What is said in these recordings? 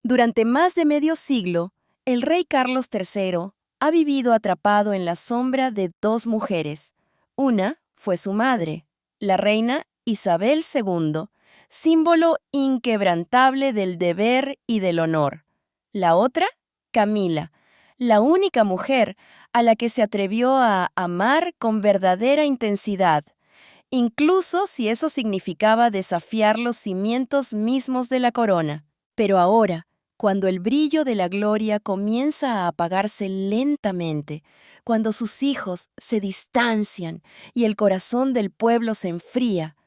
Durante más de medio siglo, el rey Carlos III ha vivido atrapado en la sombra de dos mujeres. Una fue su madre, la reina Isabel II, símbolo inquebrantable del deber y del honor. La otra, Camila, la única mujer a la que se atrevió a amar con verdadera intensidad, incluso si eso significaba desafiar los cimientos mismos de la corona. Pero ahora, cuando el brillo de la gloria comienza a apagarse lentamente, cuando sus hijos se distancian y el corazón del pueblo se enfría,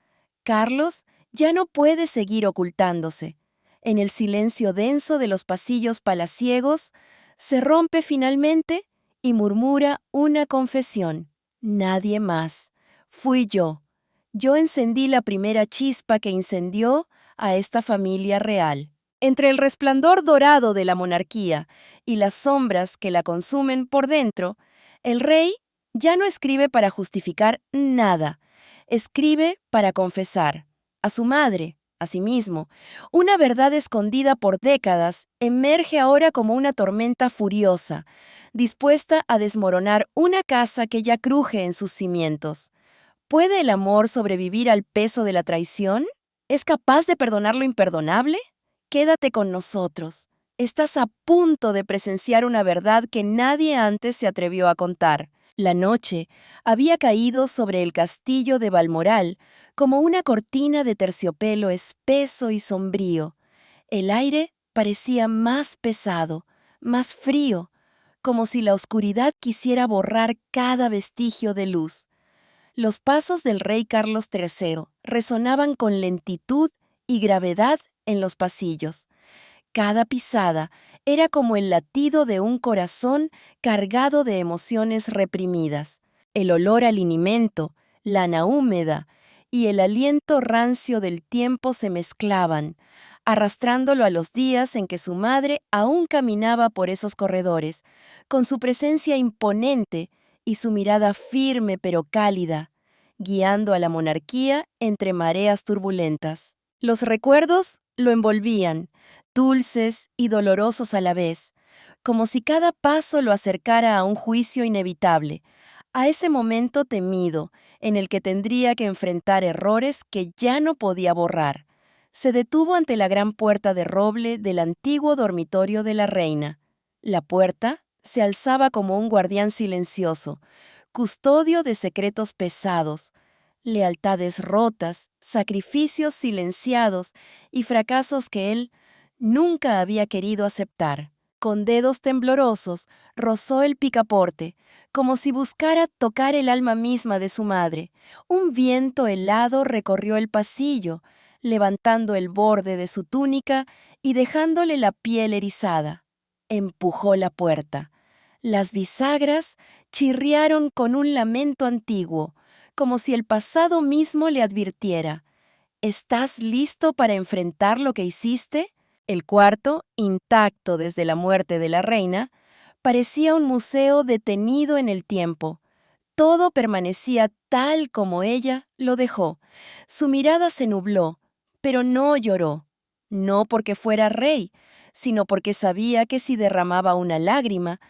Carlos ya no puede seguir ocultándose. En el silencio denso de los pasillos palaciegos, se rompe finalmente y murmura una confesión. Nadie más. Fui yo. Yo encendí la primera chispa que incendió a esta familia real. Entre el resplandor dorado de la monarquía y las sombras que la consumen por dentro, el rey ya no escribe para justificar nada. Escribe para confesar a su madre, a sí mismo. Una verdad escondida por décadas emerge ahora como una tormenta furiosa, dispuesta a desmoronar una casa que ya cruje en sus cimientos. ¿Puede el amor sobrevivir al peso de la traición? ¿Es capaz de perdonar lo imperdonable? Quédate con nosotros. Estás a punto de presenciar una verdad que nadie antes se atrevió a contar. La noche había caído sobre el castillo de Balmoral como una cortina de terciopelo espeso y sombrío. El aire parecía más pesado, más frío, como si la oscuridad quisiera borrar cada vestigio de luz. Los pasos del rey Carlos III resonaban con lentitud y gravedad en los pasillos. Cada pisada era como el latido de un corazón cargado de emociones reprimidas. El olor al linimento, lana húmeda y el aliento rancio del tiempo se mezclaban, arrastrándolo a los días en que su madre aún caminaba por esos corredores, con su presencia imponente y su mirada firme pero cálida, guiando a la monarquía entre mareas turbulentas. Los recuerdos lo envolvían, dulces y dolorosos a la vez, como si cada paso lo acercara a un juicio inevitable, a ese momento temido en el que tendría que enfrentar errores que ya no podía borrar. Se detuvo ante la gran puerta de roble del antiguo dormitorio de la reina. La puerta se alzaba como un guardián silencioso, custodio de secretos pesados, lealtades rotas, sacrificios silenciados y fracasos que él nunca había querido aceptar. Con dedos temblorosos, rozó el picaporte, como si buscara tocar el alma misma de su madre. Un viento helado recorrió el pasillo, levantando el borde de su túnica y dejándole la piel erizada. Empujó la puerta. Las bisagras chirriaron con un lamento antiguo, como si el pasado mismo le advirtiera: ¿estás listo para enfrentar lo que hiciste? El cuarto, intacto desde la muerte de la reina, parecía un museo detenido en el tiempo. Todo permanecía tal como ella lo dejó. Su mirada se nubló, pero no lloró. No porque fuera rey, sino porque sabía que si derramaba una lágrima,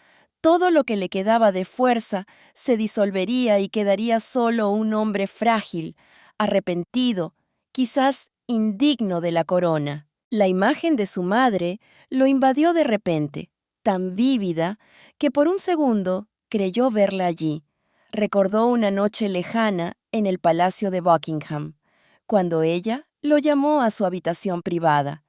todo lo que le quedaba de fuerza se disolvería y quedaría solo un hombre frágil, arrepentido, quizás indigno de la corona. La imagen de su madre lo invadió de repente, tan vívida que por un segundo creyó verla allí. Recordó una noche lejana en el Palacio de Buckingham, cuando ella lo llamó a su habitación privada.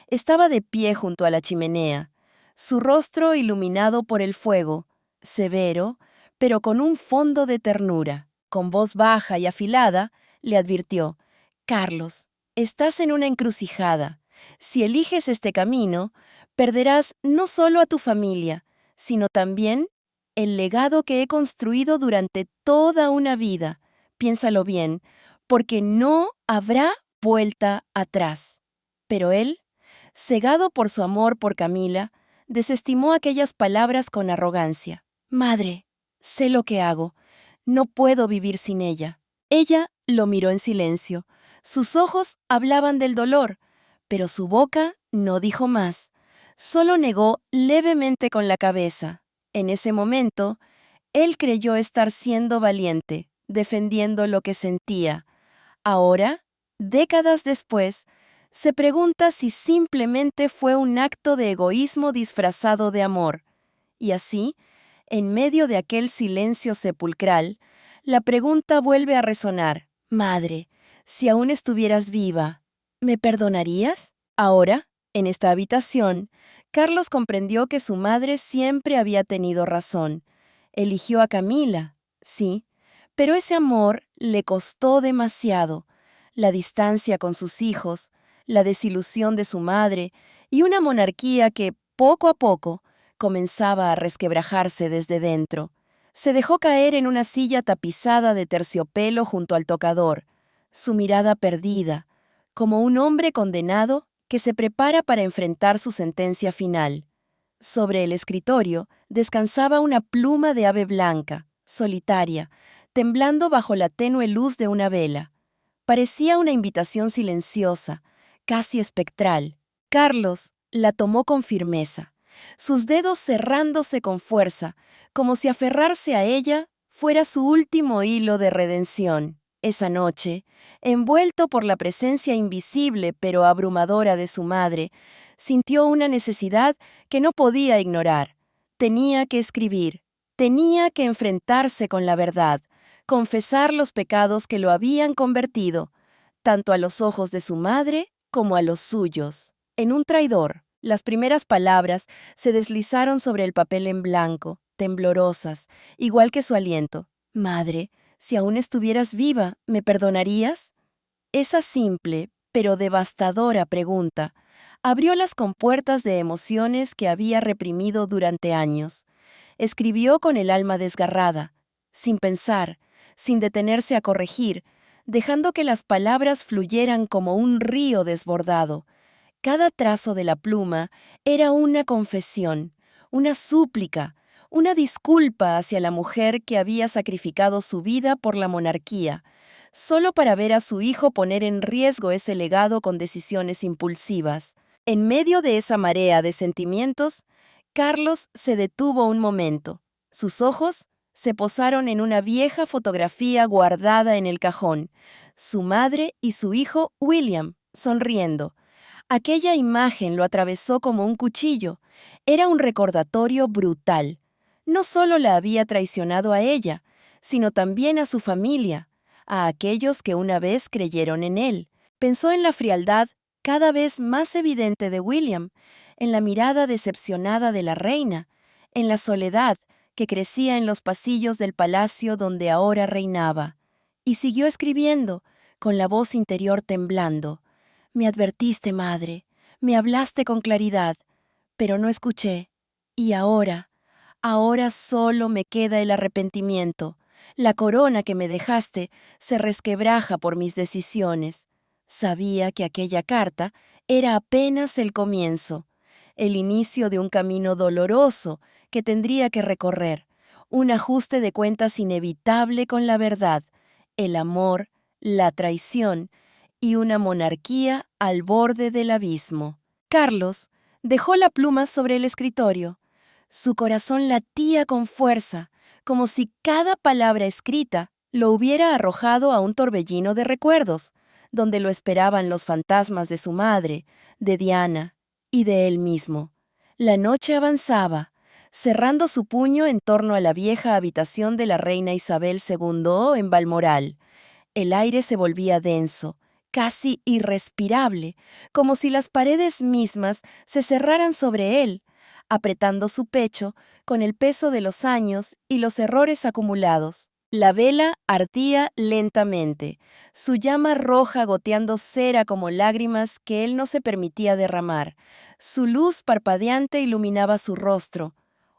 Estaba de pie junto a la chimenea, su rostro iluminado por el fuego, severo, pero con un fondo de ternura. Con voz baja y afilada, le advirtió: «Carlos, estás en una encrucijada. Si eliges este camino, perderás no solo a tu familia, sino también el legado que he construido durante toda una vida. Piénsalo bien, porque no habrá vuelta atrás». Pero él, cegado por su amor por Camila, desestimó aquellas palabras con arrogancia. «Madre, sé lo que hago. No puedo vivir sin ella». Ella lo miró en silencio. Sus ojos hablaban del dolor, pero su boca no dijo más. Solo negó levemente con la cabeza. En ese momento, él creyó estar siendo valiente, defendiendo lo que sentía. Ahora, décadas después, se pregunta si simplemente fue un acto de egoísmo disfrazado de amor. Y así, en medio de aquel silencio sepulcral, la pregunta vuelve a resonar. Madre, si aún estuvieras viva, ¿me perdonarías? Ahora, en esta habitación, Carlos comprendió que su madre siempre había tenido razón. Eligió a Camila, sí, pero ese amor le costó demasiado. La distancia con sus hijos, la desilusión de su madre y una monarquía que, poco a poco, comenzaba a resquebrajarse desde dentro. Se dejó caer en una silla tapizada de terciopelo junto al tocador, su mirada perdida, como un hombre condenado que se prepara para enfrentar su sentencia final. Sobre el escritorio descansaba una pluma de ave blanca, solitaria, temblando bajo la tenue luz de una vela. Parecía una invitación silenciosa, casi espectral. Carlos la tomó con firmeza, sus dedos cerrándose con fuerza, como si aferrarse a ella fuera su último hilo de redención. Esa noche, envuelto por la presencia invisible pero abrumadora de su madre, sintió una necesidad que no podía ignorar. Tenía que escribir, tenía que enfrentarse con la verdad, confesar los pecados que lo habían convertido, tanto a los ojos de su madre como a los suyos, en un traidor. Las primeras palabras se deslizaron sobre el papel en blanco, temblorosas, igual que su aliento. Madre, si aún estuvieras viva, ¿me perdonarías? Esa simple, pero devastadora pregunta abrió las compuertas de emociones que había reprimido durante años. Escribió con el alma desgarrada, sin pensar, sin detenerse a corregir, dejando que las palabras fluyeran como un río desbordado. Cada trazo de la pluma era una confesión, una súplica, una disculpa hacia la mujer que había sacrificado su vida por la monarquía, solo para ver a su hijo poner en riesgo ese legado con decisiones impulsivas. En medio de esa marea de sentimientos, Carlos se detuvo un momento. Sus ojos se posaron en una vieja fotografía guardada en el cajón, su madre y su hijo William, sonriendo. Aquella imagen lo atravesó como un cuchillo. Era un recordatorio brutal. No solo la había traicionado a ella, sino también a su familia, a aquellos que una vez creyeron en él. Pensó en la frialdad cada vez más evidente de William, en la mirada decepcionada de la reina, en la soledad que crecía en los pasillos del palacio donde ahora reinaba. Y siguió escribiendo, con la voz interior temblando. Me advertiste, madre, me hablaste con claridad, pero no escuché. Y ahora solo me queda el arrepentimiento. La corona que me dejaste se resquebraja por mis decisiones. Sabía que aquella carta era apenas el comienzo, el inicio de un camino doloroso que tendría que recorrer, un ajuste de cuentas inevitable con la verdad, el amor, la traición y una monarquía al borde del abismo. Carlos dejó la pluma sobre el escritorio. Su corazón latía con fuerza, como si cada palabra escrita lo hubiera arrojado a un torbellino de recuerdos, donde lo esperaban los fantasmas de su madre, de Diana y de él mismo. La noche avanzaba, cerrando su puño en torno a la vieja habitación de la reina Isabel II en Balmoral. El aire se volvía denso, casi irrespirable, como si las paredes mismas se cerraran sobre él, apretando su pecho con el peso de los años y los errores acumulados. La vela ardía lentamente, su llama roja goteando cera como lágrimas que él no se permitía derramar. Su luz parpadeante iluminaba su rostro,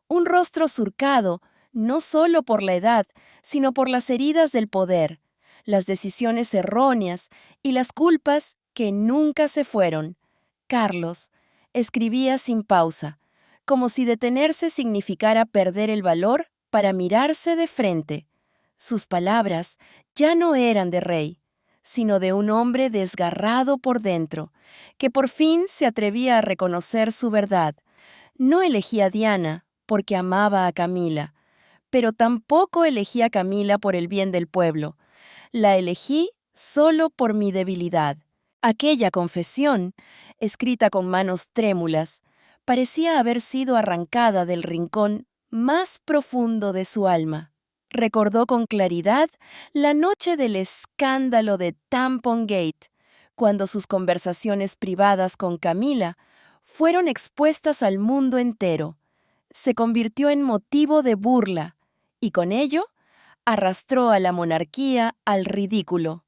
un rostro surcado, no solo por la edad, sino por las heridas del poder, las decisiones erróneas y las culpas que nunca se fueron. Carlos escribía sin pausa, como si detenerse significara perder el valor para mirarse de frente. Sus palabras ya no eran de rey, sino de un hombre desgarrado por dentro, que por fin se atrevía a reconocer su verdad, No elegí a Diana porque amaba a Camila, pero tampoco elegí a Camila por el bien del pueblo. La elegí solo por mi debilidad. Aquella confesión, escrita con manos trémulas, parecía haber sido arrancada del rincón más profundo de su alma. Recordó con claridad la noche del escándalo de Tampon Gate, cuando sus conversaciones privadas con Camila fueron expuestas al mundo entero. Se convirtió en motivo de burla y con ello arrastró a la monarquía al ridículo.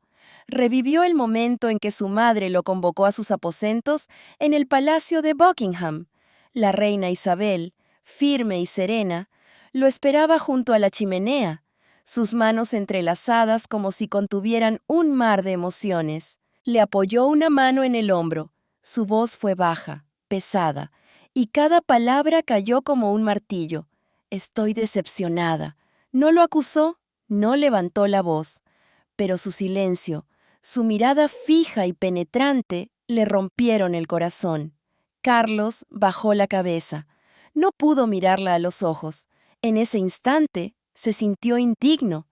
Revivió el momento en que su madre lo convocó a sus aposentos en el palacio de Buckingham. La reina Isabel, firme y serena, lo esperaba junto a la chimenea, sus manos entrelazadas como si contuvieran un mar de emociones. Le apoyó una mano en el hombro. Su voz fue baja, pesada, y cada palabra cayó como un martillo. Estoy decepcionada. No lo acusó, no levantó la voz, pero su silencio, su mirada fija y penetrante le rompieron el corazón. Carlos bajó la cabeza. No pudo mirarla a los ojos. En ese instante se sintió indigno,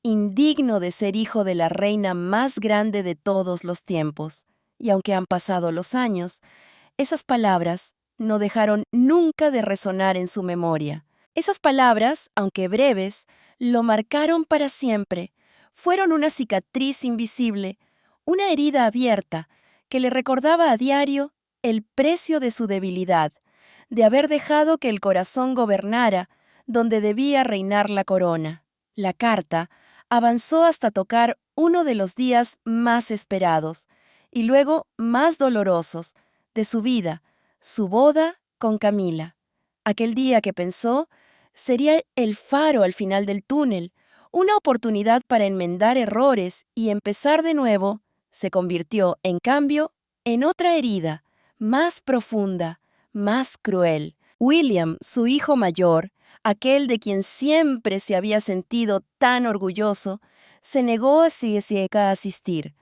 indigno de ser hijo de la reina más grande de todos los tiempos. Y aunque han pasado los años, esas palabras no dejaron nunca de resonar en su memoria. Esas palabras, aunque breves, lo marcaron para siempre. Fueron una cicatriz invisible, una herida abierta que le recordaba a diario el precio de su debilidad, de haber dejado que el corazón gobernara donde debía reinar la corona. La carta avanzó hasta tocar uno de los días más esperados y luego más dolorosos de su vida, su boda con Camila. Aquel día que pensó sería el faro al final del túnel, una oportunidad para enmendar errores y empezar de nuevo, se convirtió, en cambio, en otra herida, más profunda, más cruel. William, su hijo mayor, aquel de quien siempre se había sentido tan orgulloso, se negó a asistir.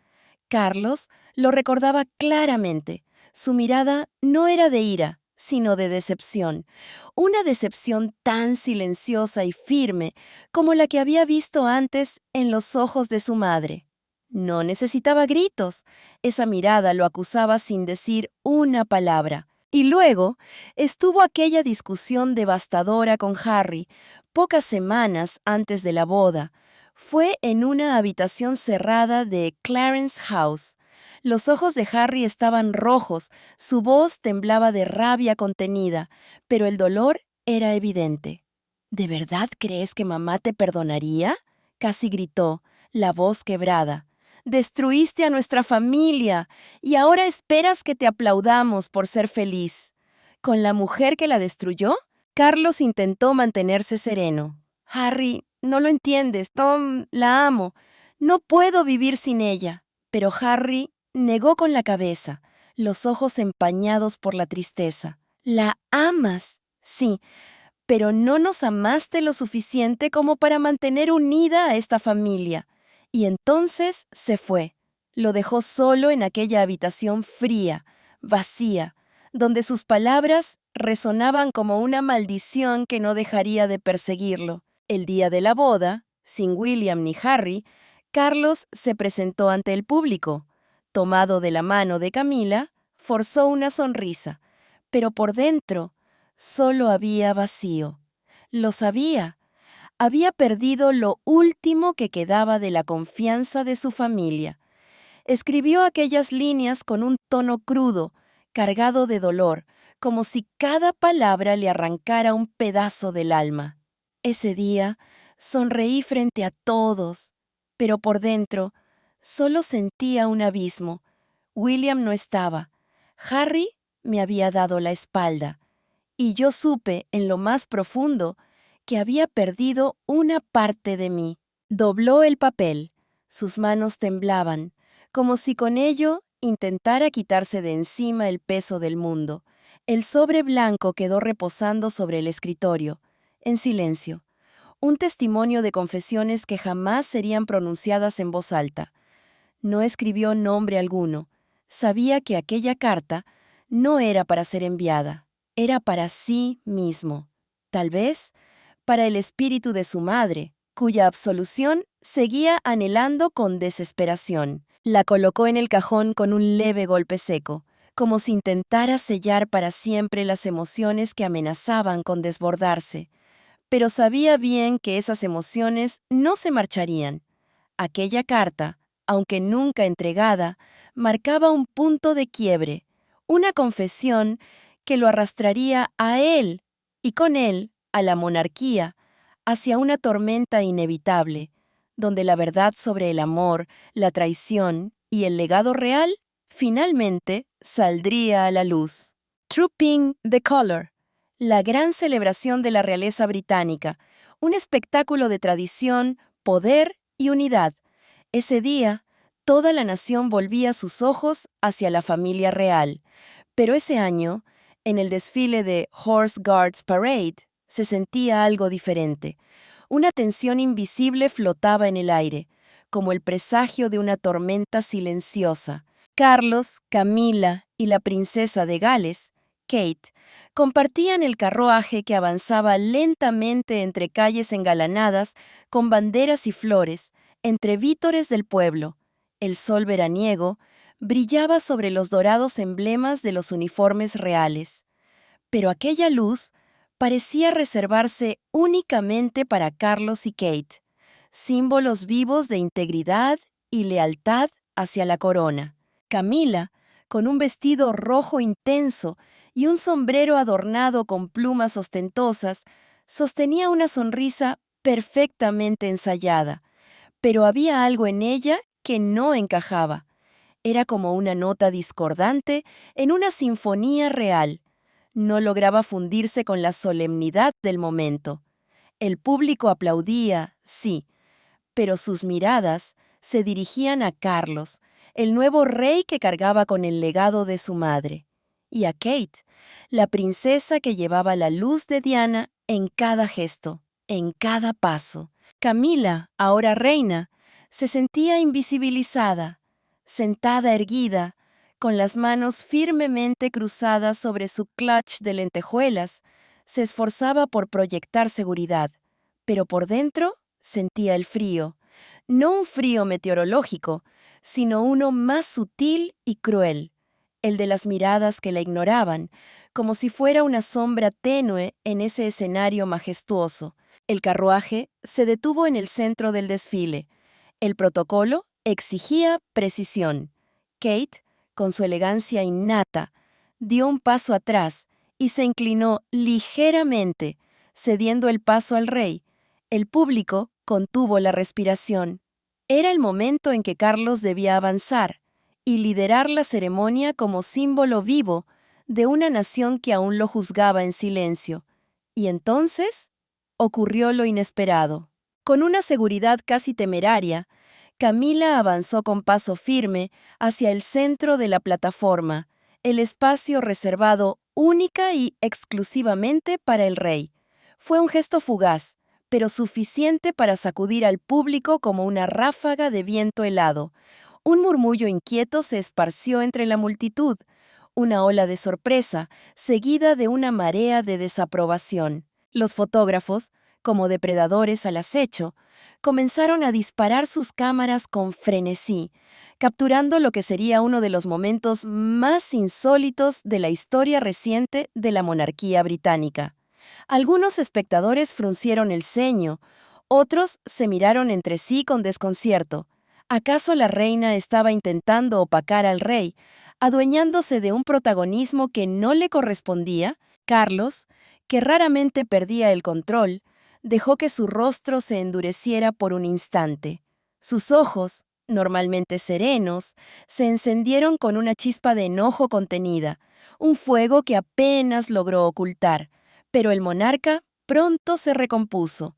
Carlos lo recordaba claramente. Su mirada no era de ira, sino de decepción. Una decepción tan silenciosa y firme como la que había visto antes en los ojos de su madre. No necesitaba gritos. Esa mirada lo acusaba sin decir una palabra. Y luego estuvo aquella discusión devastadora con Harry, pocas semanas antes de la boda. Fue en una habitación cerrada de Clarence House. Los ojos de Harry estaban rojos, su voz temblaba de rabia contenida, pero el dolor era evidente. ¿De verdad crees que mamá te perdonaría?, casi gritó, la voz quebrada. Destruiste a nuestra familia y ahora esperas que te aplaudamos por ser feliz. ¿Con la mujer que la destruyó? Carlos intentó mantenerse sereno. Harry, no lo entiendes. Tom, la amo. No puedo vivir sin ella. Pero Harry negó con la cabeza, los ojos empañados por la tristeza. La amas, sí, pero no nos amaste lo suficiente como para mantener unida a esta familia. Y entonces se fue. Lo dejó solo en aquella habitación fría, vacía, donde sus palabras resonaban como una maldición que no dejaría de perseguirlo. El día de la boda, sin William ni Harry, Carlos se presentó ante el público. Tomado de la mano de Camila, forzó una sonrisa, pero por dentro solo había vacío. Lo sabía. Había perdido lo último que quedaba de la confianza de su familia. Escribió aquellas líneas con un tono crudo, cargado de dolor, como si cada palabra le arrancara un pedazo del alma. Ese día sonreí frente a todos, pero por dentro solo sentía un abismo. William no estaba. Harry me había dado la espalda, y yo supe en lo más profundo que había perdido una parte de mí. Dobló el papel. Sus manos temblaban, como si con ello intentara quitarse de encima el peso del mundo. El sobre blanco quedó reposando sobre el escritorio, en silencio. Un testimonio de confesiones que jamás serían pronunciadas en voz alta. No escribió nombre alguno. Sabía que aquella carta no era para ser enviada. era para sí mismo. Tal vez para el espíritu de su madre, cuya absolución seguía anhelando con desesperación. La colocó en el cajón con un leve golpe seco, como si intentara sellar para siempre las emociones que amenazaban con desbordarse. Pero sabía bien que esas emociones no se marcharían. Aquella carta, aunque nunca entregada, marcaba un punto de quiebre, una confesión que lo arrastraría a él y con él a la monarquía hacia una tormenta inevitable, donde la verdad sobre el amor, la traición y el legado real finalmente saldría a la luz. Trooping the Colour, la gran celebración de la realeza británica, un espectáculo de tradición, poder y unidad. Ese día, toda la nación volvía sus ojos hacia la familia real. Pero ese año, en el desfile de Horse Guards Parade, se sentía algo diferente. Una tensión invisible flotaba en el aire, como el presagio de una tormenta silenciosa. Carlos, Camila y la princesa de Gales, Kate, compartían el carruaje que avanzaba lentamente entre calles engalanadas con banderas y flores, entre vítores del pueblo. El sol veraniego brillaba sobre los dorados emblemas de los uniformes reales. Pero aquella luz parecía reservarse únicamente para Carlos y Kate, símbolos vivos de integridad y lealtad hacia la corona. Camila, con un vestido rojo intenso y un sombrero adornado con plumas ostentosas, sostenía una sonrisa perfectamente ensayada, pero había algo en ella que no encajaba. Era como una nota discordante en una sinfonía real. No lograba fundirse con la solemnidad del momento. El público aplaudía, sí, pero sus miradas se dirigían a Carlos, el nuevo rey que cargaba con el legado de su madre, y a Kate, la princesa que llevaba la luz de Diana en cada gesto, en cada paso. Camila, ahora reina, se sentía invisibilizada, sentada erguida, con las manos firmemente cruzadas sobre su clutch de lentejuelas, se esforzaba por proyectar seguridad, pero por dentro sentía el frío, no un frío meteorológico, sino uno más sutil y cruel, el de las miradas que la ignoraban, como si fuera una sombra tenue en ese escenario majestuoso. El carruaje se detuvo en el centro del desfile. El protocolo exigía precisión. Kate, con su elegancia innata, dio un paso atrás y se inclinó ligeramente, cediendo el paso al rey. El público contuvo la respiración. Era el momento en que Carlos debía avanzar y liderar la ceremonia como símbolo vivo de una nación que aún lo juzgaba en silencio. Y entonces ocurrió lo inesperado. Con una seguridad casi temeraria, Camila avanzó con paso firme hacia el centro de la plataforma, el espacio reservado única y exclusivamente para el rey. Fue un gesto fugaz, pero suficiente para sacudir al público como una ráfaga de viento helado. Un murmullo inquieto se esparció entre la multitud, una ola de sorpresa, seguida de una marea de desaprobación. Los fotógrafos, como depredadores al acecho, comenzaron a disparar sus cámaras con frenesí, capturando lo que sería uno de los momentos más insólitos de la historia reciente de la monarquía británica. Algunos espectadores fruncieron el ceño, otros se miraron entre sí con desconcierto. ¿Acaso la reina estaba intentando opacar al rey, adueñándose de un protagonismo que no le correspondía? Carlos, que raramente perdía el control, dejó que su rostro se endureciera por un instante. Sus ojos, normalmente serenos, se encendieron con una chispa de enojo contenida, un fuego que apenas logró ocultar. Pero el monarca pronto se recompuso.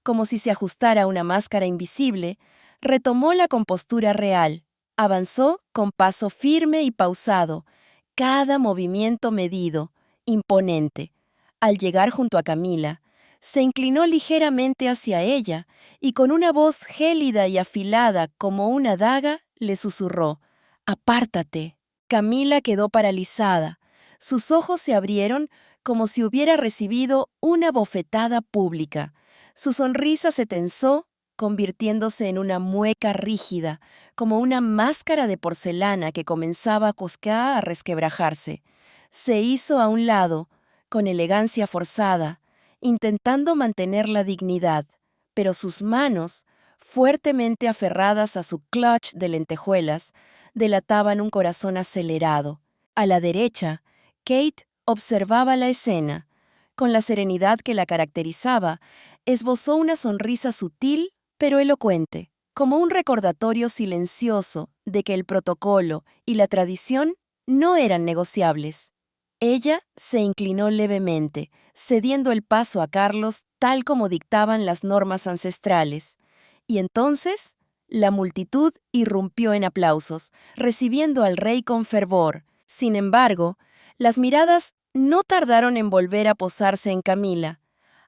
Como si se ajustara una máscara invisible, retomó la compostura real. Avanzó con paso firme y pausado, cada movimiento medido, imponente. Al llegar junto a Camila, se inclinó ligeramente hacia ella y con una voz gélida y afilada como una daga le susurró: «Apártate». Camila quedó paralizada. Sus ojos se abrieron como si hubiera recibido una bofetada pública. Su sonrisa se tensó, convirtiéndose en una mueca rígida, como una máscara de porcelana que comenzaba a resquebrajarse. Se hizo a un lado, con elegancia forzada, intentando mantener la dignidad, pero sus manos, fuertemente aferradas a su clutch de lentejuelas, delataban un corazón acelerado. A la derecha, Kate observaba la escena. Con la serenidad que la caracterizaba, esbozó una sonrisa sutil pero elocuente, como un recordatorio silencioso de que el protocolo y la tradición no eran negociables. Ella se inclinó levemente, cediendo el paso a Carlos tal como dictaban las normas ancestrales. Y entonces, la multitud irrumpió en aplausos, recibiendo al rey con fervor. Sin embargo, las miradas no tardaron en volver a posarse en Camila,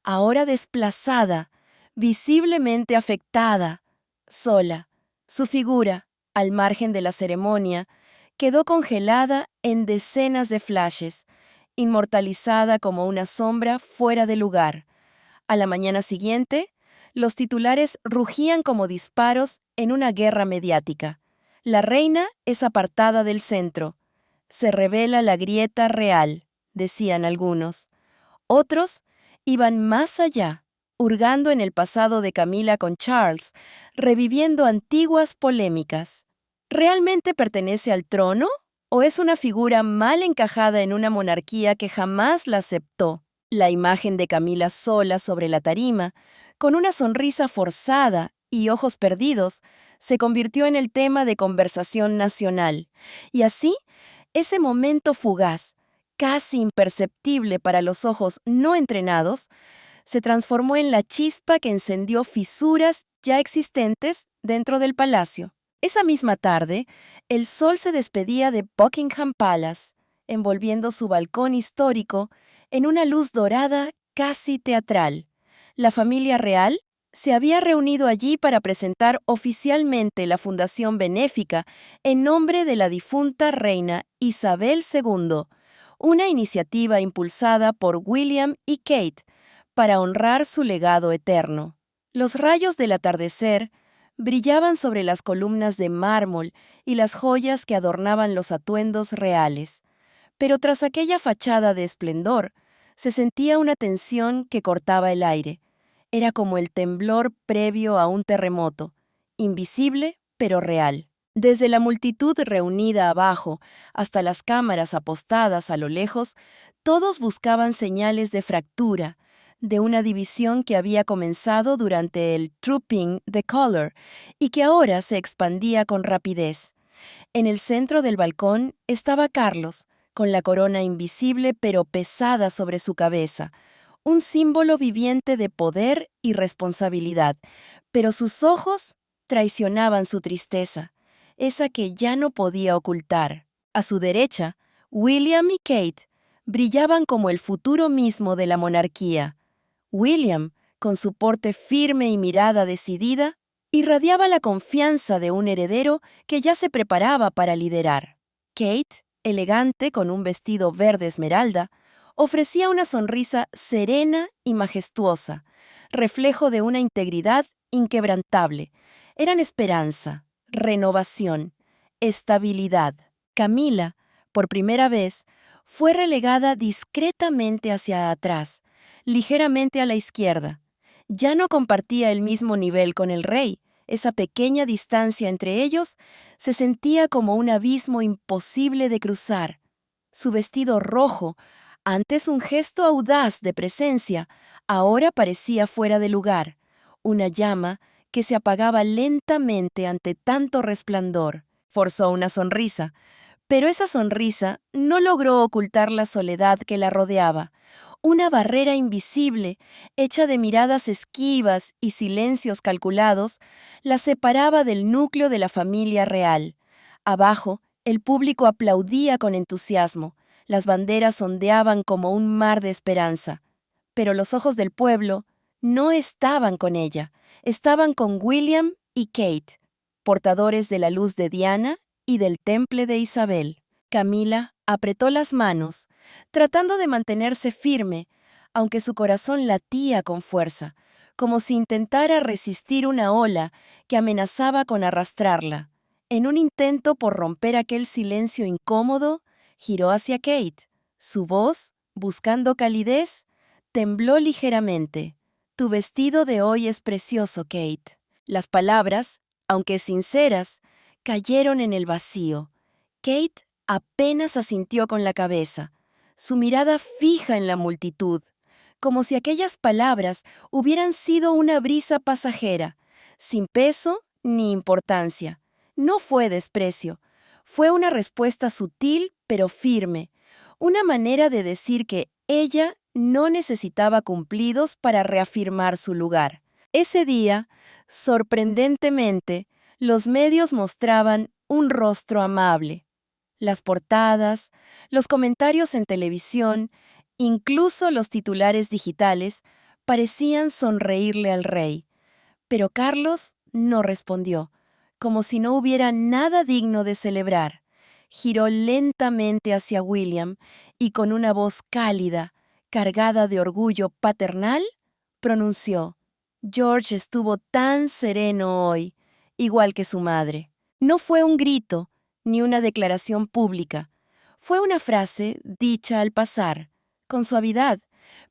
ahora desplazada, visiblemente afectada, sola. Su figura, al margen de la ceremonia, quedó congelada en decenas de flashes, inmortalizada como una sombra fuera de lugar. A la mañana siguiente, los titulares rugían como disparos en una guerra mediática. La reina es apartada del centro. Se revela la grieta real, decían algunos. Otros iban más allá, hurgando en el pasado de Camila con Charles, reviviendo antiguas polémicas. ¿Realmente pertenece al trono? ¿O es una figura mal encajada en una monarquía que jamás la aceptó? La imagen de Camila sola sobre la tarima, con una sonrisa forzada y ojos perdidos, se convirtió en el tema de conversación nacional. Y así, ese momento fugaz, casi imperceptible para los ojos no entrenados, se transformó en la chispa que encendió fisuras ya existentes dentro del palacio. Esa misma tarde, el sol se despedía de Buckingham Palace, envolviendo su balcón histórico en una luz dorada casi teatral. La familia real se había reunido allí para presentar oficialmente la fundación benéfica en nombre de la difunta reina Isabel II, una iniciativa impulsada por William y Kate para honrar su legado eterno. Los rayos del atardecer brillaban sobre las columnas de mármol y las joyas que adornaban los atuendos reales. Pero tras aquella fachada de esplendor, se sentía una tensión que cortaba el aire. Era como el temblor previo a un terremoto, invisible pero real. Desde la multitud reunida abajo hasta las cámaras apostadas a lo lejos, todos buscaban señales de fractura, de una división que había comenzado durante el Trooping the Colour y que ahora se expandía con rapidez. En el centro del balcón estaba Carlos, con la corona invisible pero pesada sobre su cabeza, un símbolo viviente de poder y responsabilidad, pero sus ojos traicionaban su tristeza, esa que ya no podía ocultar. A su derecha, William y Kate brillaban como el futuro mismo de la monarquía. William, con su porte firme y mirada decidida, irradiaba la confianza de un heredero que ya se preparaba para liderar. Kate, elegante con un vestido verde esmeralda, ofrecía una sonrisa serena y majestuosa, reflejo de una integridad inquebrantable. Eran esperanza, renovación, estabilidad. Camila, por primera vez, fue relegada discretamente hacia atrás, ligeramente a la izquierda. Ya no compartía el mismo nivel con el rey. Esa pequeña distancia entre ellos se sentía como un abismo imposible de cruzar. Su vestido rojo, antes un gesto audaz de presencia, ahora parecía fuera de lugar, una llama que se apagaba lentamente ante tanto resplandor. Forzó una sonrisa, pero esa sonrisa no logró ocultar la soledad que la rodeaba, una barrera invisible, hecha de miradas esquivas y silencios calculados, la separaba del núcleo de la familia real. Abajo, el público aplaudía con entusiasmo, las banderas ondeaban como un mar de esperanza. Pero los ojos del pueblo no estaban con ella, estaban con William y Kate, portadores de la luz de Diana y del temple de Isabel. Camila apretó las manos, tratando de mantenerse firme, aunque su corazón latía con fuerza, como si intentara resistir una ola que amenazaba con arrastrarla. En un intento por romper aquel silencio incómodo, giró hacia Kate. Su voz, buscando calidez, tembló ligeramente. «Tu vestido de hoy es precioso, Kate». Las palabras, aunque sinceras, cayeron en el vacío. Kate apenas asintió con la cabeza, su mirada fija en la multitud, como si aquellas palabras hubieran sido una brisa pasajera, sin peso ni importancia. No fue desprecio, fue una respuesta sutil pero firme, una manera de decir que ella no necesitaba cumplidos para reafirmar su lugar. Ese día, sorprendentemente, los medios mostraban un rostro amable. Las portadas, los comentarios en televisión, incluso los titulares digitales, parecían sonreírle al rey. Pero Carlos no respondió, como si no hubiera nada digno de celebrar. Giró lentamente hacia William y con una voz cálida, cargada de orgullo paternal, pronunció: «George estuvo tan sereno hoy, igual que su madre». No fue un grito, ni una declaración pública. Fue una frase dicha al pasar, con suavidad,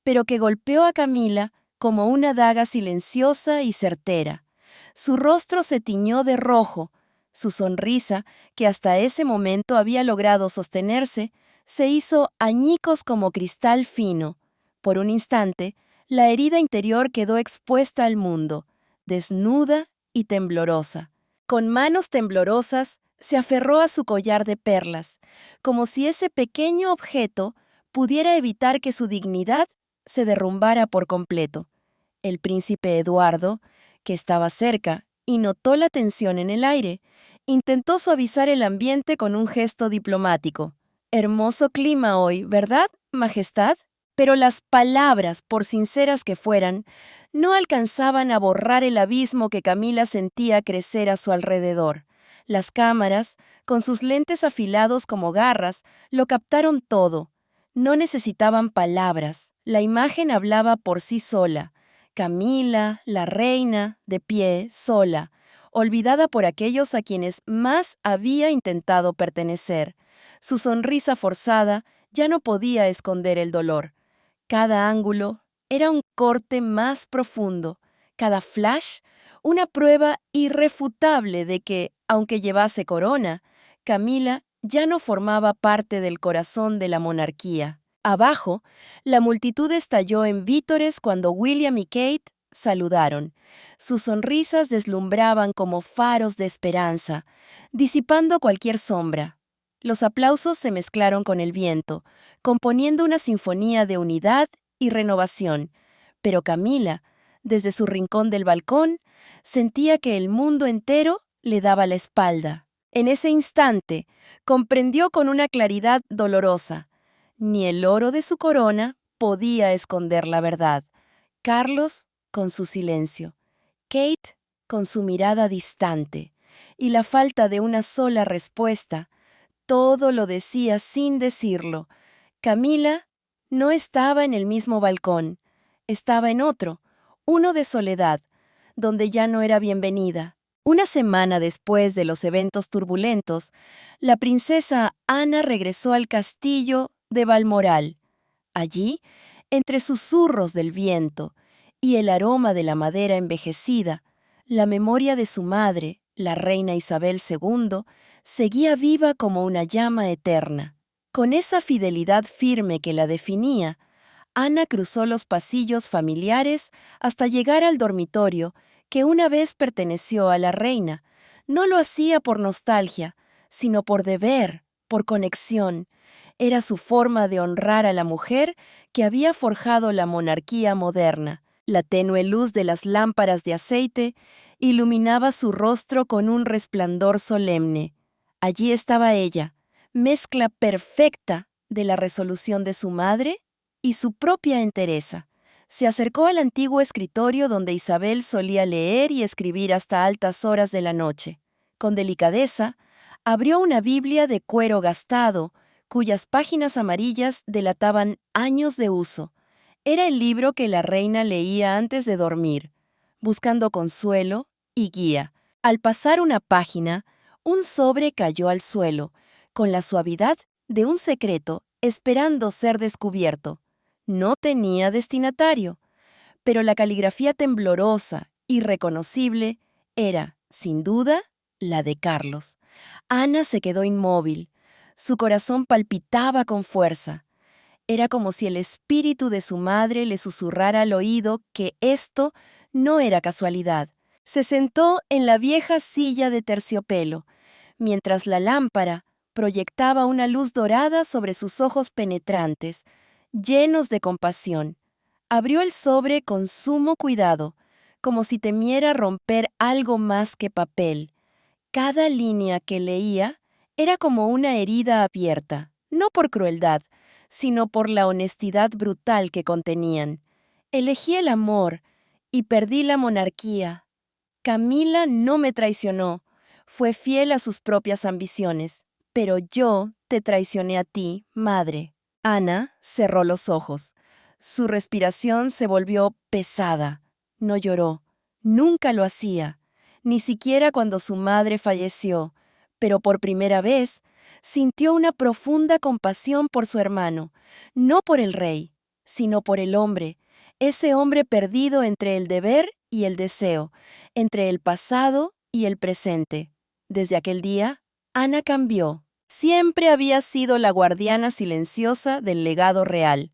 pero que golpeó a Camila como una daga silenciosa y certera. Su rostro se tiñó de rojo, su sonrisa, que hasta ese momento había logrado sostenerse, se hizo añicos como cristal fino. Por un instante, la herida interior quedó expuesta al mundo, desnuda y temblorosa. Con manos temblorosas, se aferró a su collar de perlas, como si ese pequeño objeto pudiera evitar que su dignidad se derrumbara por completo. El príncipe Eduardo, que estaba cerca y notó la tensión en el aire, intentó suavizar el ambiente con un gesto diplomático. «Hermoso clima hoy, ¿verdad, Majestad?». Pero las palabras, por sinceras que fueran, no alcanzaban a borrar el abismo que Camila sentía crecer a su alrededor. Las cámaras, con sus lentes afilados como garras, lo captaron todo. No necesitaban palabras. La imagen hablaba por sí sola. Camila, la reina, de pie, sola, olvidada por aquellos a quienes más había intentado pertenecer. Su sonrisa forzada ya no podía esconder el dolor. Cada ángulo era un corte más profundo, cada flash una prueba irrefutable de que, aunque llevase corona, Camila ya no formaba parte del corazón de la monarquía. Abajo, la multitud estalló en vítores cuando William y Kate saludaron. Sus sonrisas deslumbraban como faros de esperanza, disipando cualquier sombra. Los aplausos se mezclaron con el viento, componiendo una sinfonía de unidad y renovación. Pero Camila, desde su rincón del balcón, sentía que el mundo entero le daba la espalda. En ese instante, comprendió con una claridad dolorosa: ni el oro de su corona podía esconder la verdad. Carlos, con su silencio; Kate, con su mirada distante; y la falta de una sola respuesta. Todo lo decía sin decirlo. Camila no estaba en el mismo balcón, estaba en otro, uno de soledad, donde ya no era bienvenida. Una semana después de los eventos turbulentos, la princesa Ana regresó al castillo de Balmoral. Allí, entre susurros del viento y el aroma de la madera envejecida, la memoria de su madre, la reina Isabel II, seguía viva como una llama eterna. Con esa fidelidad firme que la definía, Ana cruzó los pasillos familiares hasta llegar al dormitorio que una vez perteneció a la reina. No lo hacía por nostalgia, sino por deber, por conexión. Era su forma de honrar a la mujer que había forjado la monarquía moderna. La tenue luz de las lámparas de aceite iluminaba su rostro con un resplandor solemne. Allí estaba ella, mezcla perfecta de la resolución de su madre y su propia entereza. Se acercó al antiguo escritorio donde Isabel solía leer y escribir hasta altas horas de la noche. Con delicadeza, Abrió una Biblia de cuero gastado, cuyas páginas amarillas delataban años de uso. Era el libro que la reina leía antes de dormir, buscando consuelo y guía. Al pasar una página, un sobre cayó al suelo, con la suavidad de un secreto esperando ser descubierto. No tenía destinatario, pero la caligrafía temblorosa, irreconocible, era, sin duda, la de Carlos. Ana se quedó inmóvil. Su corazón palpitaba con fuerza. Era como si el espíritu de su madre le susurrara al oído que esto no era casualidad. Se sentó en la vieja silla de terciopelo, mientras la lámpara proyectaba una luz dorada sobre sus ojos penetrantes, llenos de compasión. Abrió el sobre con sumo cuidado, como si temiera romper algo más que papel. Cada línea que leía era como una herida abierta, no por crueldad, sino por la honestidad brutal que contenían. Elegí el amor y perdí la monarquía. Camila no me traicionó, fue fiel a sus propias ambiciones, pero yo te traicioné a ti, madre. Ana cerró los ojos. Su respiración se volvió pesada. No lloró. Nunca lo hacía, ni siquiera cuando su madre falleció, pero por primera vez sintió una profunda compasión por su hermano, no por el rey, sino por el hombre, ese hombre perdido entre el deber y el deseo, entre el pasado y el presente. Desde aquel día, Ana cambió. Siempre había sido la guardiana silenciosa del legado real,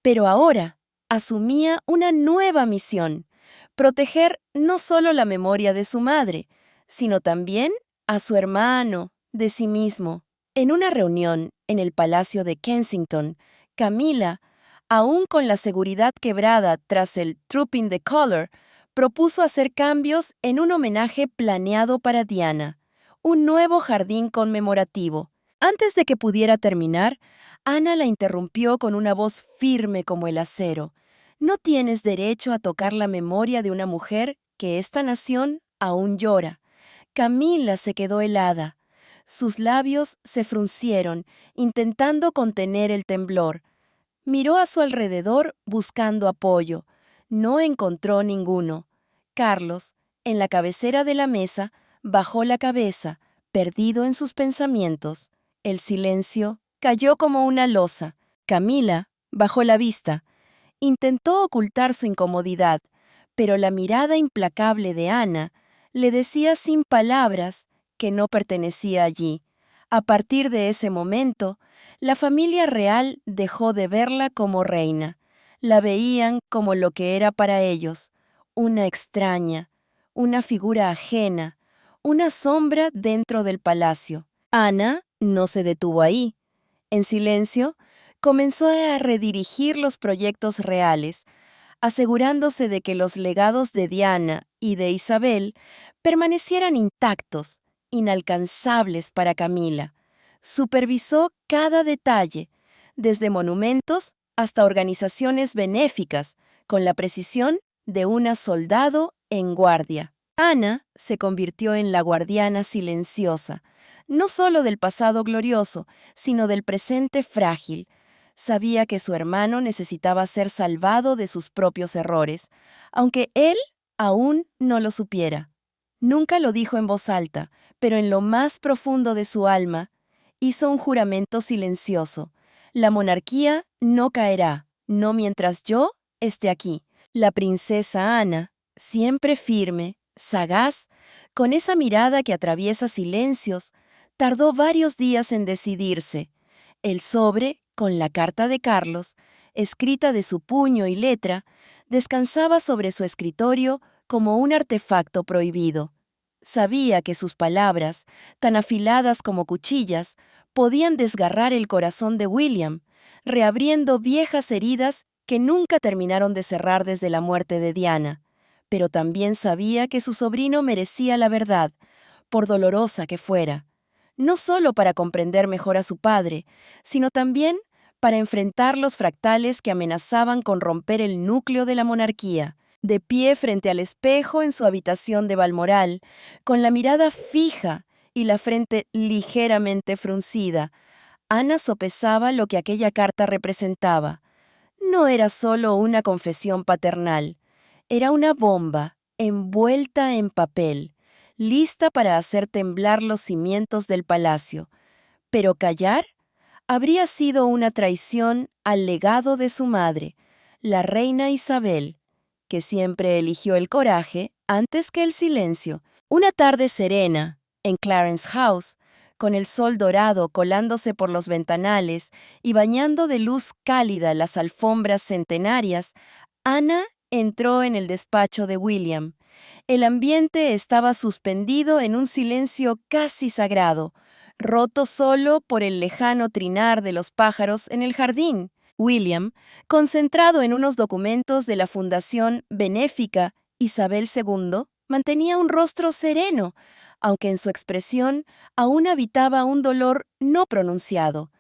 pero ahora asumía una nueva misión: proteger no solo la memoria de su madre, sino también a su hermano, de sí mismo. En una reunión en el Palacio de Kensington, Camila, aún con la seguridad quebrada tras el Trooping the Colour, propuso hacer cambios en un homenaje planeado para Diana, un nuevo jardín conmemorativo. Antes de que pudiera terminar, Ana la interrumpió con una voz firme como el acero. No tienes derecho a tocar la memoria de una mujer que esta nación aún llora. Camila se quedó helada. Sus labios se fruncieron, intentando contener el temblor. Miró a su alrededor buscando apoyo. No encontró ninguno. Carlos, en la cabecera de la mesa, bajó la cabeza, perdido en sus pensamientos. El silencio cayó como una losa. Camila bajó la vista. Intentó ocultar su incomodidad, pero la mirada implacable de Ana le decía sin palabras que no pertenecía allí. A partir de ese momento, la familia real dejó de verla como reina. La veían como lo que era para ellos: una extraña, una figura ajena, una sombra dentro del palacio. Ana no se detuvo ahí. En silencio, comenzó a redirigir los proyectos reales, asegurándose de que los legados de Diana y de Isabel permanecieran intactos, inalcanzables para Camila. Supervisó cada detalle, desde monumentos hasta organizaciones benéficas, con la precisión de una soldado en guardia. Ana se convirtió en la guardiana silenciosa, no solo del pasado glorioso, sino del presente frágil. Sabía que su hermano necesitaba ser salvado de sus propios errores, aunque él aún no lo supiera. Nunca lo dijo en voz alta, pero en lo más profundo de su alma hizo un juramento silencioso: la monarquía no caerá, no mientras yo esté aquí. La princesa Ana, siempre firme, sagaz, con esa mirada que atraviesa silencios, tardó varios días en decidirse. El sobre, con la carta de Carlos, escrita de su puño y letra, descansaba sobre su escritorio como un artefacto prohibido. Sabía que sus palabras, tan afiladas como cuchillas, podían desgarrar el corazón de William, reabriendo viejas heridas que nunca terminaron de cerrar desde la muerte de Diana. Pero también sabía que su sobrino merecía la verdad, por dolorosa que fuera, no solo para comprender mejor a su padre, sino también para enfrentar los fractales que amenazaban con romper el núcleo de la monarquía. De pie frente al espejo en su habitación de Balmoral, con la mirada fija y la frente ligeramente fruncida. Ana sopesaba lo que aquella carta representaba. No era solo una confesión paternal, era una bomba envuelta en papel, lista para hacer temblar los cimientos del palacio. Pero callar habría sido una traición al legado de su madre, la reina Isabel, que siempre eligió el coraje antes que el silencio. Una tarde serena, en Clarence House, con el sol dorado colándose por los ventanales y bañando de luz cálida las alfombras centenarias, Ana entró en el despacho de William. El ambiente estaba suspendido en un silencio casi sagrado, roto solo por el lejano trinar de los pájaros en el jardín. William, concentrado en unos documentos de la Fundación Benéfica Isabel II, mantenía un rostro sereno, aunque en su expresión aún habitaba un dolor no pronunciado.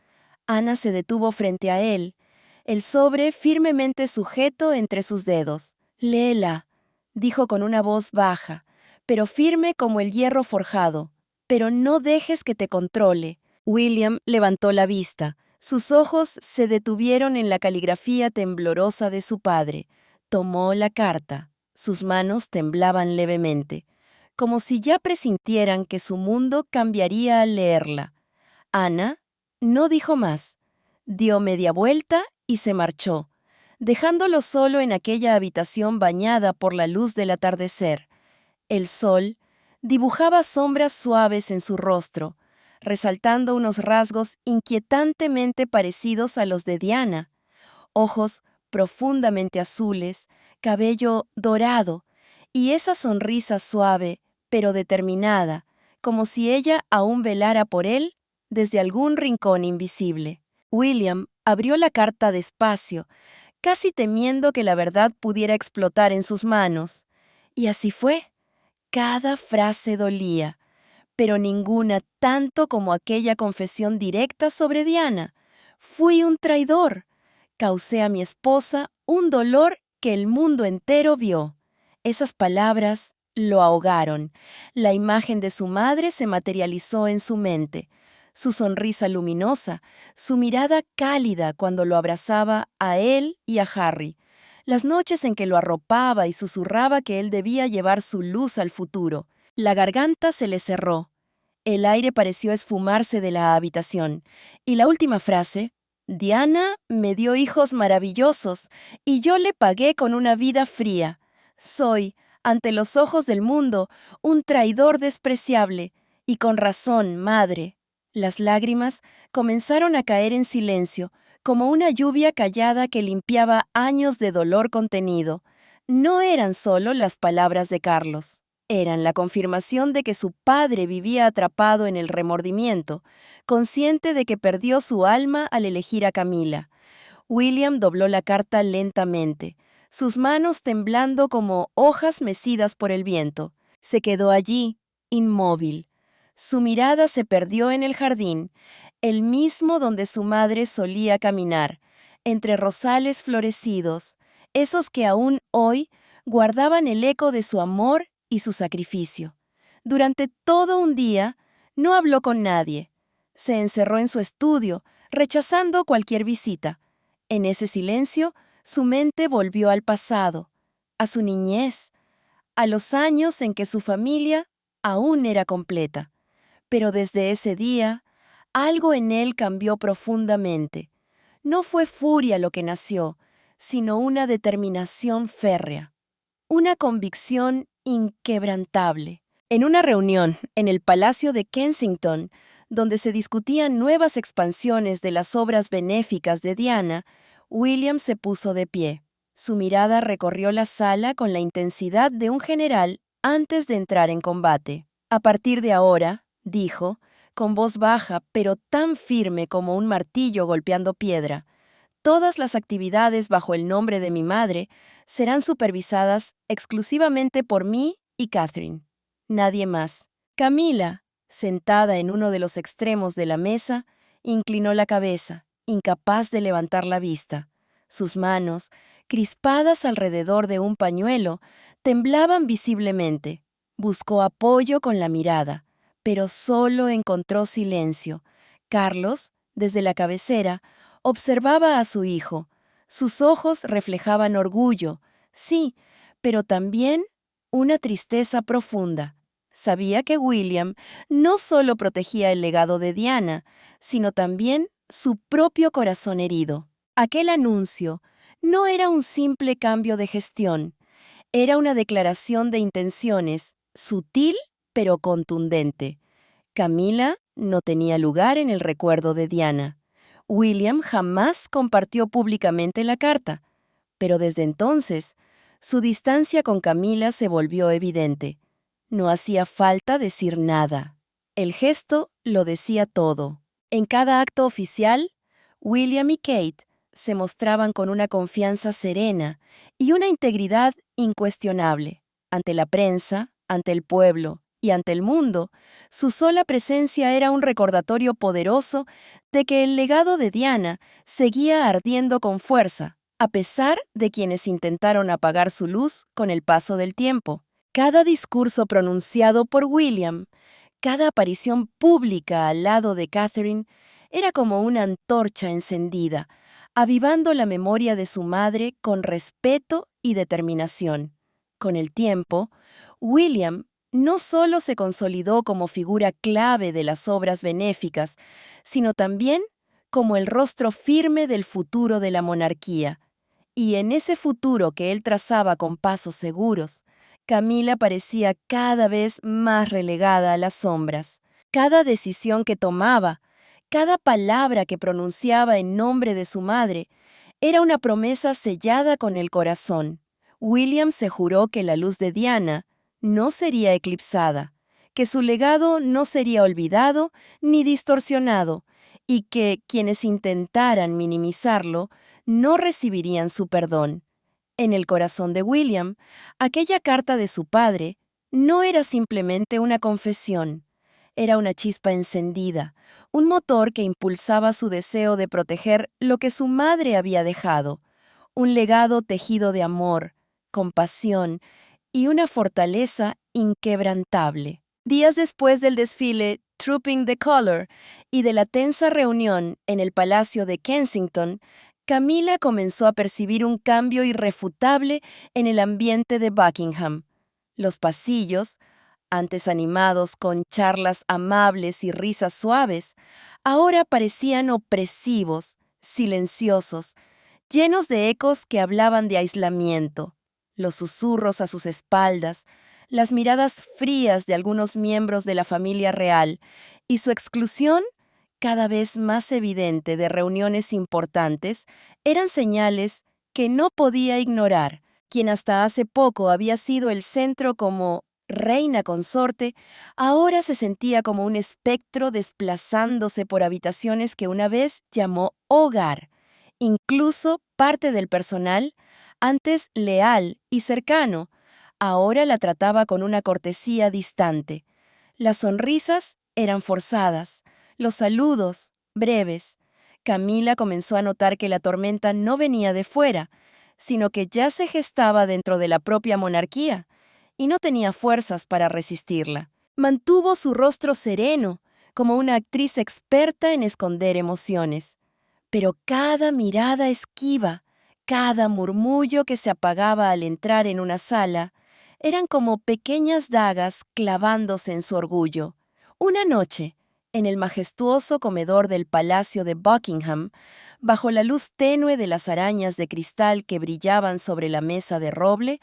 Ana se detuvo frente a él, el sobre firmemente sujeto entre sus dedos. «Léela», dijo con una voz baja, pero firme como el hierro forjado. «Pero no dejes que te controle». William levantó la vista. Sus ojos se detuvieron en la caligrafía temblorosa de su padre. Tomó la carta. Sus manos temblaban levemente, como si ya presintieran que su mundo cambiaría al leerla. Ana no dijo más. Dio media vuelta y se marchó, dejándolo solo en aquella habitación bañada por la luz del atardecer. El sol dibujaba sombras suaves en su rostro, resaltando unos rasgos inquietantemente parecidos a los de Diana: ojos profundamente azules, cabello dorado y esa sonrisa suave, pero determinada, como si ella aún velara por él desde algún rincón invisible. William abrió la carta despacio, casi temiendo que la verdad pudiera explotar en sus manos. Y así fue. Cada frase dolía, pero ninguna tanto como aquella confesión directa sobre Diana. Fui un traidor. Causé a mi esposa un dolor que el mundo entero vio. Esas palabras lo ahogaron. La imagen de su madre se materializó en su mente. Su sonrisa luminosa, su mirada cálida cuando lo abrazaba a él y a Harry. Las noches en que lo arropaba y susurraba que él debía llevar su luz al futuro. La garganta se le cerró. El aire pareció esfumarse de la habitación. Y la última frase: «Diana me dio hijos maravillosos y yo le pagué con una vida fría. Soy, ante los ojos del mundo, un traidor despreciable. Y con razón, madre». Las lágrimas comenzaron a caer en silencio, como una lluvia callada que limpiaba años de dolor contenido. No eran solo las palabras de Carlos. Eran la confirmación de que su padre vivía atrapado en el remordimiento, consciente de que perdió su alma al elegir a Camila. William dobló la carta lentamente, sus manos temblando como hojas mecidas por el viento. Se quedó allí, inmóvil. Su mirada se perdió en el jardín, el mismo donde su madre solía caminar, entre rosales florecidos, esos que aún hoy guardaban el eco de su amor y su sacrificio. Durante todo un día no habló con nadie. Se encerró en su estudio, rechazando cualquier visita. En ese silencio, su mente volvió al pasado, a su niñez, a los años en que su familia aún era completa. Pero desde ese día, algo en él cambió profundamente. No fue furia lo que nació, sino una determinación férrea, una convicción inquebrantable. En una reunión en el Palacio de Kensington, donde se discutían nuevas expansiones de las obras benéficas de Diana, William se puso de pie. Su mirada recorrió la sala con la intensidad de un general antes de entrar en combate. «A partir de ahora», dijo, con voz baja pero tan firme como un martillo golpeando piedra, «todas las actividades bajo el nombre de mi madre serán supervisadas exclusivamente por mí y Catherine. Nadie más». Camila, sentada en uno de los extremos de la mesa, inclinó la cabeza, incapaz de levantar la vista. Sus manos, crispadas alrededor de un pañuelo, temblaban visiblemente. Buscó apoyo con la mirada, pero solo encontró silencio. Carlos, desde la cabecera, observaba a su hijo. Sus ojos reflejaban orgullo, sí, pero también una tristeza profunda. Sabía que William no solo protegía el legado de Diana, sino también su propio corazón herido. Aquel anuncio no era un simple cambio de gestión, era una declaración de intenciones, sutil pero contundente. Camila no tenía lugar en el recuerdo de Diana. William jamás compartió públicamente la carta, pero desde entonces, su distancia con Camila se volvió evidente. No hacía falta decir nada. El gesto lo decía todo. En cada acto oficial, William y Kate se mostraban con una confianza serena y una integridad incuestionable. Ante la prensa, ante el pueblo y ante el mundo, su sola presencia era un recordatorio poderoso de que el legado de Diana seguía ardiendo con fuerza, a pesar de quienes intentaron apagar su luz con el paso del tiempo. Cada discurso pronunciado por William, cada aparición pública al lado de Catherine, era como una antorcha encendida, avivando la memoria de su madre con respeto y determinación. Con el tiempo, William no solo se consolidó como figura clave de las obras benéficas, sino también como el rostro firme del futuro de la monarquía. Y en ese futuro que él trazaba con pasos seguros, Camila parecía cada vez más relegada a las sombras. Cada decisión que tomaba, cada palabra que pronunciaba en nombre de su madre, era una promesa sellada con el corazón. William se juró que la luz de Diana no sería eclipsada, que su legado no sería olvidado ni distorsionado, y que quienes intentaran minimizarlo no recibirían su perdón. En el corazón de William, aquella carta de su padre no era simplemente una confesión, era una chispa encendida, un motor que impulsaba su deseo de proteger lo que su madre había dejado, un legado tejido de amor, compasión y una fortaleza inquebrantable. Días después del desfile Trooping the Colour y de la tensa reunión en el Palacio de Kensington, Camila comenzó a percibir un cambio irrefutable en el ambiente de Buckingham. Los pasillos, antes animados con charlas amables y risas suaves, ahora parecían opresivos, silenciosos, llenos de ecos que hablaban de aislamiento. Los susurros a sus espaldas, las miradas frías de algunos miembros de la familia real y su exclusión, cada vez más evidente de reuniones importantes, eran señales que no podía ignorar. Quien hasta hace poco había sido el centro como reina consorte, ahora se sentía como un espectro desplazándose por habitaciones que una vez llamó hogar. Incluso parte del personal, antes leal y cercano, ahora la trataba con una cortesía distante. Las sonrisas eran forzadas, los saludos breves. Camila comenzó a notar que la tormenta no venía de fuera, sino que ya se gestaba dentro de la propia monarquía, y no tenía fuerzas para resistirla. Mantuvo su rostro sereno, como una actriz experta en esconder emociones. Pero cada mirada esquiva, cada murmullo que se apagaba al entrar en una sala, eran como pequeñas dagas clavándose en su orgullo. Una noche, en el majestuoso comedor del Palacio de Buckingham, bajo la luz tenue de las arañas de cristal que brillaban sobre la mesa de roble,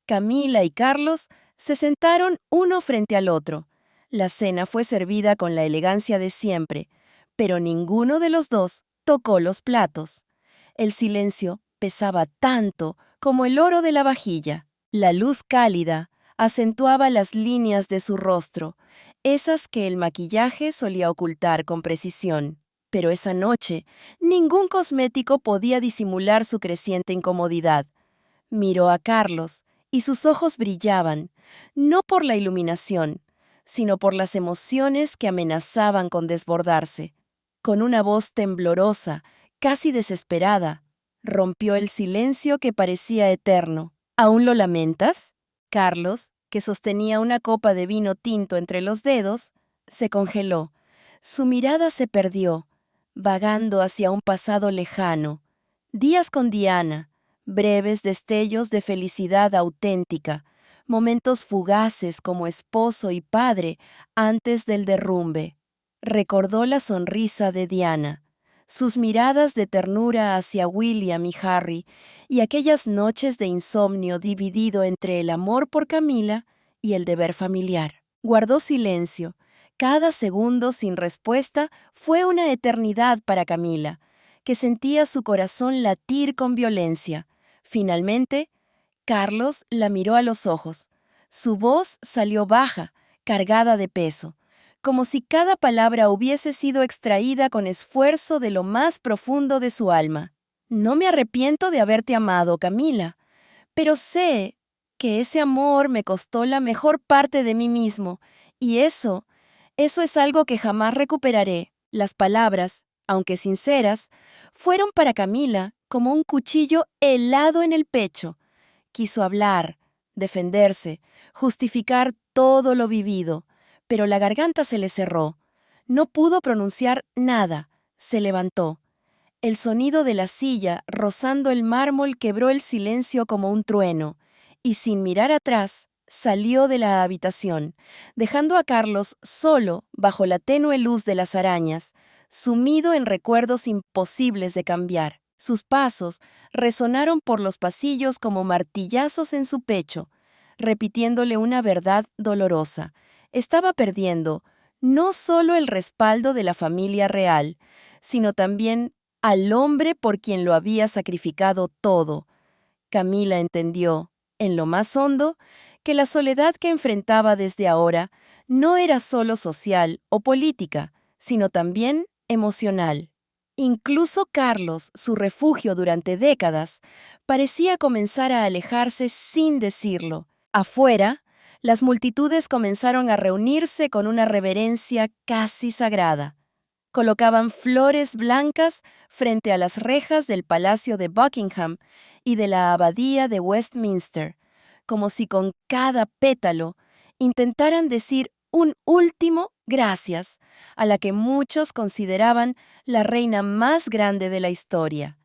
Camila y Carlos se sentaron uno frente al otro. La cena fue servida con la elegancia de siempre, pero ninguno de los dos tocó los platos. El silencio pesaba tanto como el oro de la vajilla. La luz cálida acentuaba las líneas de su rostro, esas que el maquillaje solía ocultar con precisión. Pero esa noche, ningún cosmético podía disimular su creciente incomodidad. Miró a Carlos y sus ojos brillaban, no por la iluminación, sino por las emociones que amenazaban con desbordarse. Con una voz temblorosa, casi desesperada, rompió el silencio que parecía eterno. ¿Aún lo lamentas? Carlos, que sostenía una copa de vino tinto entre los dedos, se congeló. Su mirada se perdió, vagando hacia un pasado lejano. Días con Diana, breves destellos de felicidad auténtica, momentos fugaces como esposo y padre antes del derrumbe. Recordó la sonrisa de Diana, sus miradas de ternura hacia William y Harry, y aquellas noches de insomnio dividido entre el amor por Camila y el deber familiar. Guardó silencio. Cada segundo sin respuesta fue una eternidad para Camila, que sentía su corazón latir con violencia. Finalmente, Carlos la miró a los ojos. Su voz salió baja, cargada de peso, como si cada palabra hubiese sido extraída con esfuerzo de lo más profundo de su alma. No me arrepiento de haberte amado, Camila, pero sé que ese amor me costó la mejor parte de mí mismo, y eso es algo que jamás recuperaré. Las palabras, aunque sinceras, fueron para Camila como un cuchillo helado en el pecho. Quiso hablar, defenderse, justificar todo lo vivido, pero la garganta se le cerró. No pudo pronunciar nada. Se levantó. El sonido de la silla rozando el mármol quebró el silencio como un trueno, y sin mirar atrás, salió de la habitación, dejando a Carlos solo bajo la tenue luz de las arañas, sumido en recuerdos imposibles de cambiar. Sus pasos resonaron por los pasillos como martillazos en su pecho, repitiéndole una verdad dolorosa. Estaba perdiendo no solo el respaldo de la familia real, sino también al hombre por quien lo había sacrificado todo. Camila entendió, en lo más hondo, que la soledad que enfrentaba desde ahora no era solo social o política, sino también emocional. Incluso Carlos, su refugio durante décadas, parecía comenzar a alejarse sin decirlo. Afuera, las multitudes comenzaron a reunirse con una reverencia casi sagrada. Colocaban flores blancas frente a las rejas del Palacio de Buckingham y de la Abadía de Westminster, como si con cada pétalo intentaran decir un último gracias a la que muchos consideraban la reina más grande de la historia.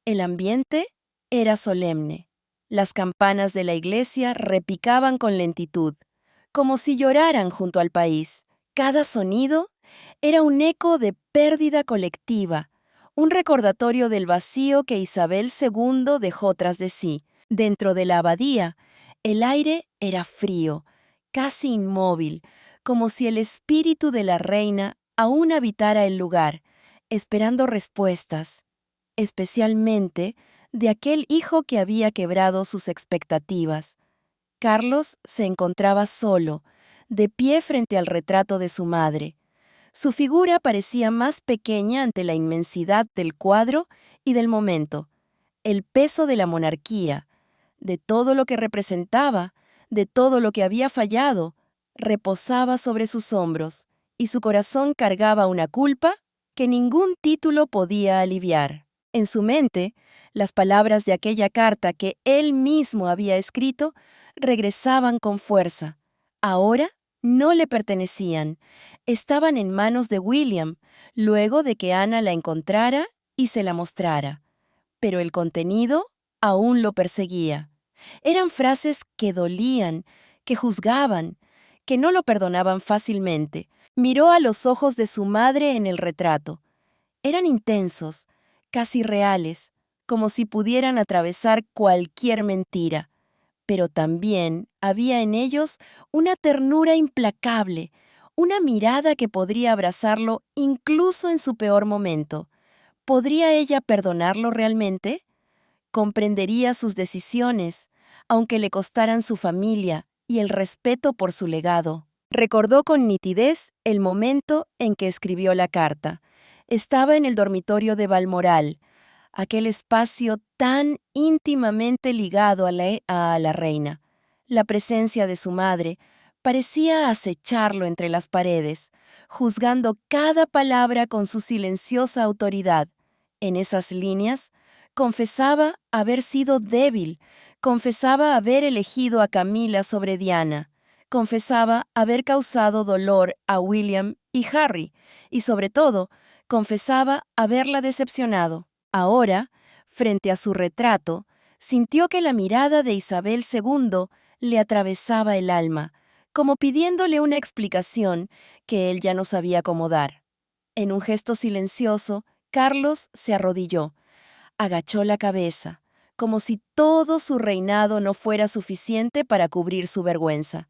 El ambiente era solemne. Las campanas de la iglesia repicaban con lentitud, como si lloraran junto al país. Cada sonido era un eco de pérdida colectiva, un recordatorio del vacío que Isabel II dejó tras de sí. Dentro de la abadía, el aire era frío, casi inmóvil, como si el espíritu de la reina aún habitara el lugar, esperando respuestas, especialmente de aquel hijo que había quebrado sus expectativas. Carlos se encontraba solo, de pie frente al retrato de su madre. Su figura parecía más pequeña ante la inmensidad del cuadro y del momento. El peso de la monarquía, de todo lo que representaba, de todo lo que había fallado, reposaba sobre sus hombros, y su corazón cargaba una culpa que ningún título podía aliviar. En su mente, las palabras de aquella carta que él mismo había escrito regresaban con fuerza. Ahora no le pertenecían. Estaban en manos de William, luego de que Ana la encontrara y se la mostrara. Pero el contenido aún lo perseguía. Eran frases que dolían, que juzgaban, que no lo perdonaban fácilmente. Miró a los ojos de su madre en el retrato. Eran intensos, casi reales, como si pudieran atravesar cualquier mentira. Pero también había en ellos una ternura implacable, una mirada que podría abrazarlo incluso en su peor momento. ¿Podría ella perdonarlo realmente? Comprendería sus decisiones, aunque le costaran su familia y el respeto por su legado. Recordó con nitidez el momento en que escribió la carta. Estaba en el dormitorio de Balmoral, aquel espacio tan íntimamente ligado a la reina. La presencia de su madre parecía acecharlo entre las paredes, juzgando cada palabra con su silenciosa autoridad. En esas líneas, confesaba haber sido débil, confesaba haber elegido a Camila sobre Diana, Confesaba haber causado dolor a William y Harry, y sobre todo, confesaba haberla decepcionado. Ahora, frente a su retrato, sintió que la mirada de Isabel II le atravesaba el alma, como pidiéndole una explicación que él ya no sabía cómo dar. En un gesto silencioso, Carlos se arrodilló, agachó la cabeza, como si todo su reinado no fuera suficiente para cubrir su vergüenza.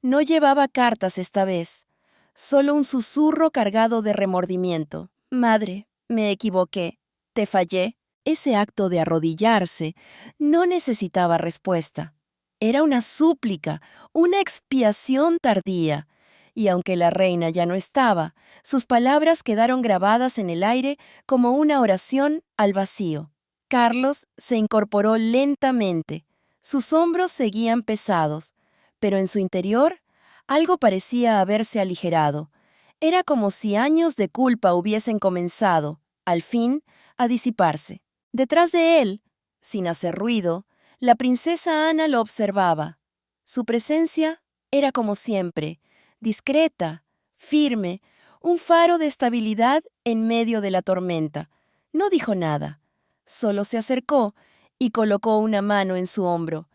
No llevaba cartas esta vez, solo un susurro cargado de remordimiento. Madre, me equivoqué, te fallé. Ese acto de arrodillarse no necesitaba respuesta. Era una súplica, una expiación tardía. Y aunque la reina ya no estaba, sus palabras quedaron grabadas en el aire como una oración al vacío. Carlos se incorporó lentamente. Sus hombros seguían pesados, pero en su interior algo parecía haberse aligerado. Era como si años de culpa hubiesen comenzado, al fin, a disiparse. Detrás de él, sin hacer ruido, la princesa Ana lo observaba. Su presencia era como siempre, discreta, firme, un faro de estabilidad en medio de la tormenta. No dijo nada, solo se acercó y colocó una mano en su hombro.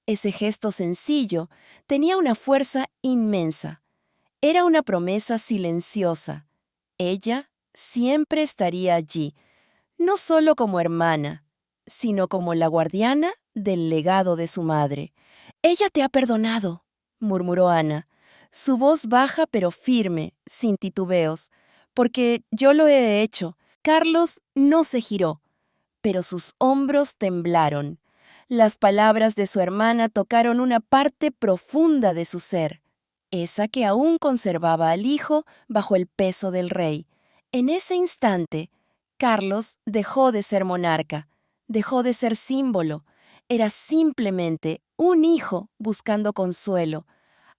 Ese gesto sencillo tenía una fuerza inmensa. Era una promesa silenciosa. Ella siempre estaría allí, no solo como hermana, sino como la guardiana del legado de su madre. «Ella te ha perdonado», murmuró Ana, su voz baja pero firme, sin titubeos, «porque yo lo he hecho». Carlos no se giró, pero sus hombros temblaron. Las palabras de su hermana tocaron una parte profunda de su ser, esa que aún conservaba al hijo bajo el peso del rey. En ese instante, Carlos dejó de ser monarca, dejó de ser símbolo. Era simplemente un hijo buscando consuelo,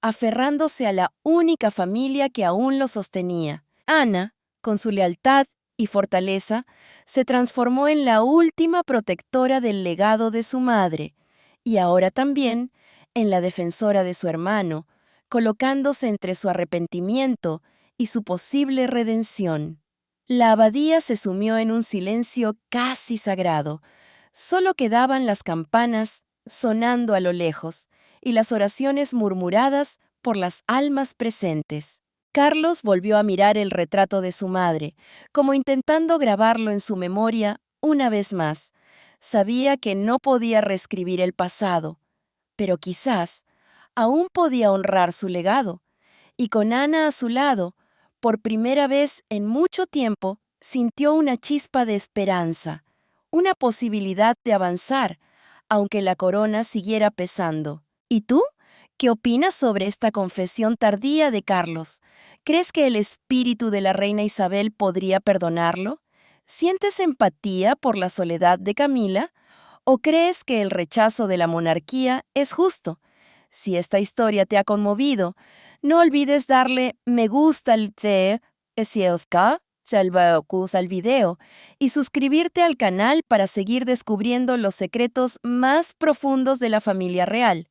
aferrándose a la única familia que aún lo sostenía. Ana, con su lealtad y fortaleza, se transformó en la última protectora del legado de su madre, y ahora también en la defensora de su hermano, colocándose entre su arrepentimiento y su posible redención. La abadía se sumió en un silencio casi sagrado. Solo quedaban las campanas sonando a lo lejos y las oraciones murmuradas por las almas presentes. Carlos volvió a mirar el retrato de su madre, como intentando grabarlo en su memoria una vez más. Sabía que no podía reescribir el pasado, pero quizás aún podía honrar su legado. Y con Ana a su lado, por primera vez en mucho tiempo, sintió una chispa de esperanza, una posibilidad de avanzar, aunque la corona siguiera pesando. ¿Y tú? ¿Qué opinas sobre esta confesión tardía de Carlos? ¿Crees que el espíritu de la reina Isabel podría perdonarlo? ¿Sientes empatía por la soledad de Camila? ¿O crees que el rechazo de la monarquía es justo? Si esta historia te ha conmovido, no olvides darle me gusta al al video y suscribirte al canal para seguir descubriendo los secretos más profundos de la familia real.